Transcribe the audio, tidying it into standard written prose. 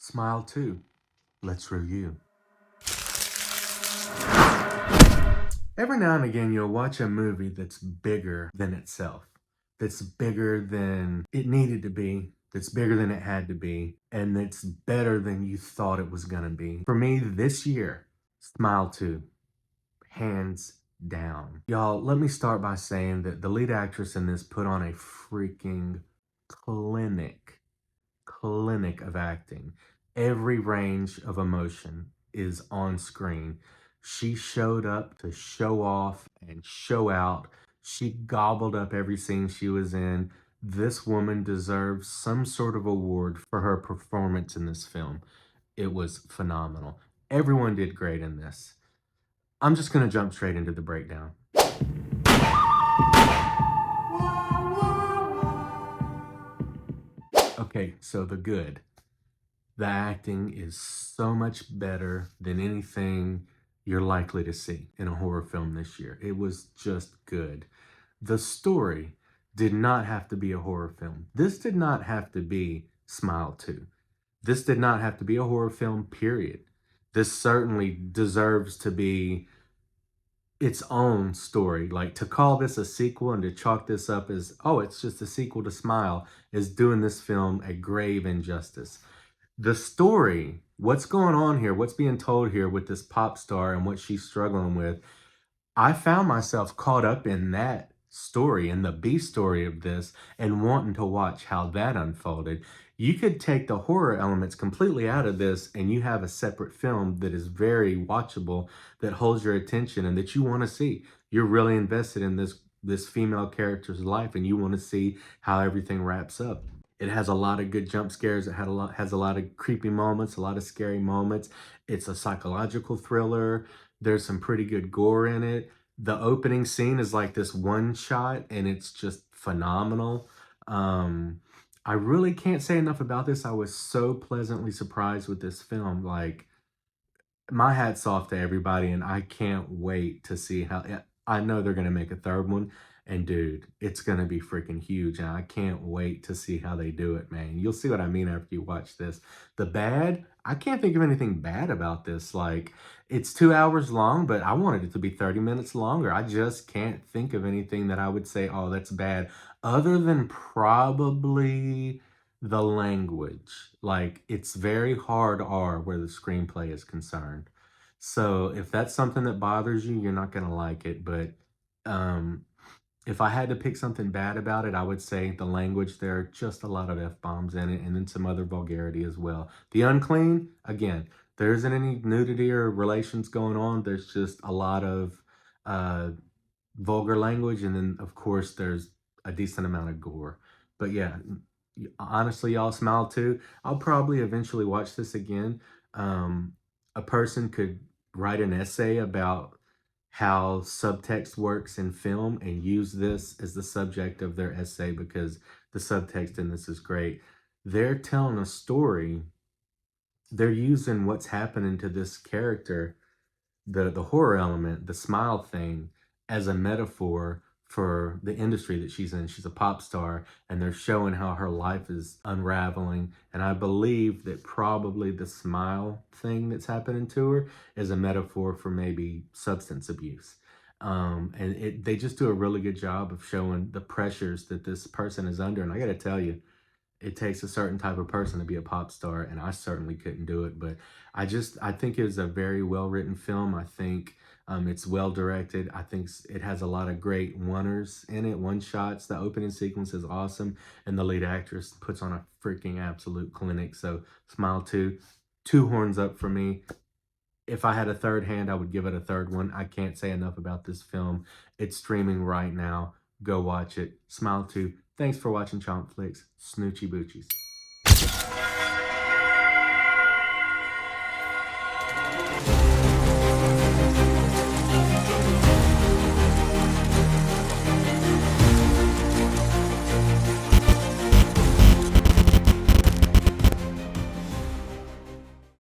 Smile 2. Let's review. Every now and again, you'll watch a movie that's bigger than itself, that's bigger than it needed to be, that's bigger than it had to be, and that's better than you thought it was gonna be. For me, this year, Smile 2, hands down. Y'all, let me start by saying that the lead actress in this put on a freaking clinic of acting. Every range of emotion is on screen. She showed up to show off and show out. She gobbled up every scene she was in. This woman deserves some sort of award for her performance in this film. It was phenomenal. Everyone did great in this. I'm just gonna jump straight into the breakdown. Okay, so the good. The acting is so much better than anything you're likely to see in a horror film this year. It was just good. The story did not have to be a horror film. This did not have to be Smile 2. This did not have to be a horror film, period. This certainly deserves to be its own story. Like, to call this a sequel and to chalk this up as, oh, it's just a sequel to Smile, is doing this film a grave injustice. The story, what's going on here, what's being told here with this pop star and what she's struggling with, I found myself caught up in that story, in the B story of this, and wanting to watch how that unfolded. You could take the horror elements completely out of this and you have a separate film that is very watchable, that holds your attention and that you want to see. You're really invested in this female character's life and you want to see how everything wraps up. It has a lot of good jump scares. It has a lot of creepy moments, a lot of scary moments. It's a psychological thriller. There's some pretty good gore in it. The opening scene is like this one shot and it's just phenomenal. I really can't say enough about this. I was so pleasantly surprised with this film. Like, my hat's off to everybody, and I can't wait to see how. I know they're gonna make a third one, and dude, it's gonna be freaking huge, and I can't wait to see how they do it, man. You'll see what I mean after you watch this. The bad, I can't think of anything bad about this. Like, it's 2 hours long, but I wanted it to be 30 minutes longer. I just can't think of anything that I would say, oh, that's bad, other than probably the language. Like, it's very hard R where the screenplay is concerned. So if that's something that bothers you, you're not gonna like it. But if I had to pick something bad about it, I would say the language. There are just a lot of F-bombs in it, and then some other vulgarity as well. The unclean, again, there isn't any nudity or relations going on. There's just a lot of vulgar language, and then of course there's a decent amount of gore. But yeah, honestly, y'all, Smile 2, I'll probably eventually watch this again. A person could write an essay about how subtext works in film and use this as the subject of their essay, because the subtext in this is great. They're telling a story. They're using what's happening to this character, the horror element, the smile thing, as a metaphor for the industry that she's in. She's a pop star, and they're showing how her life is unraveling. And I believe that probably the smile thing that's happening to her is a metaphor for maybe substance abuse. They just do a really good job of showing the pressures that this person is under. And I got to tell you, it takes a certain type of person to be a pop star, and I certainly couldn't do it. But I think it was a very well-written film. I think it's well-directed. I think it has a lot of great one-ers in it, one-shots. The opening sequence is awesome, and the lead actress puts on a freaking absolute clinic. So Smile 2, 2 horns up for me. If I had a third hand, I would give it a third one. I can't say enough about this film. It's streaming right now. Go watch it. Smile 2. Thanks for watching Chomp Flicks. Snoochie Boochies.